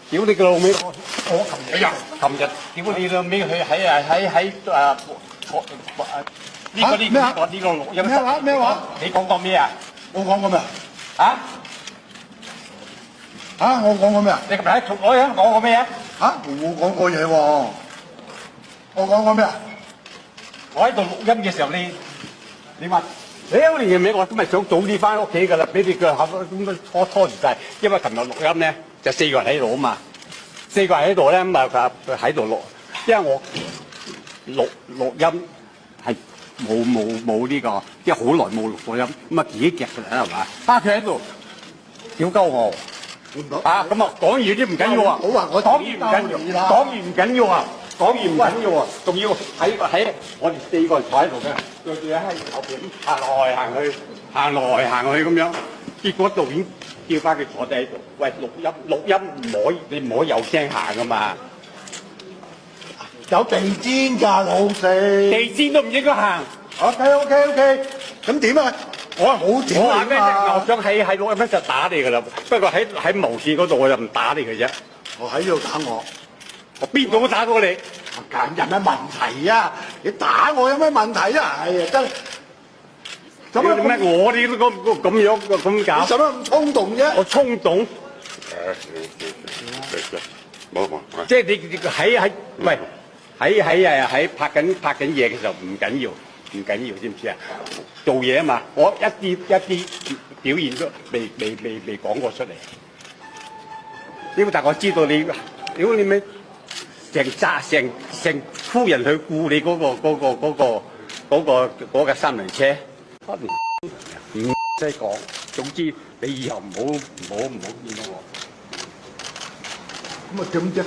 屌你個老味！我琴日琴日屌你老味，佢喺呢個錄音室咩話？你講過咩啊？我講過咩啊？啊？我講過咩啊？你琴日喺我講過咩啊？啊？我講過嘢喎。我講過咩啊？我喺度錄音嘅時候，你話屌你嘅味，我今日想早啲翻屋企㗎啦，俾你腳口咁樣拖住晒，因為琴日錄音咧就4個人喺度啊嘛，4個人喺度咧咁啊佢喺度錄，因為我錄音係冇呢個，即係好耐冇錄過音，咁啊自己夾㗎啦係嘛？佢喺度屌鳩我。啊，咁啊，講完啲唔緊要啊，好話我講完唔緊要，講完唔緊要啊，講完唔緊要啊，仲要喺我哋4個人坐喺度嘅，對住喺後邊行來行去，行來行去咁樣，結果導演叫翻佢坐低喺度，喂，錄音唔可以，你唔可以有聲行噶嘛，有地氈㗎，老四。地氈都唔應該行。OK，咁點啊？我係冇點我話咩啫？啊我想喺錄音室打你㗎啦，不過喺無線嗰度我就唔打你嘅啫。我喺呢度打我，我邊度都打過你。梗有咩問題啊？你打我有咩問題啊？係啊，真係。咁咩？我哋都咁樣咁搞，使乜咁衝動啫？我衝動，冇，即係你喺喂喺拍緊嘢嘅時候唔緊要，知唔知啊？做嘢啊嘛，我一啲表現都未講過出嚟。但我知道你，屌你咩？成夫人去顧你嗰個三輪車，唔使講。總之你以後唔好見到我。咁啊點啫？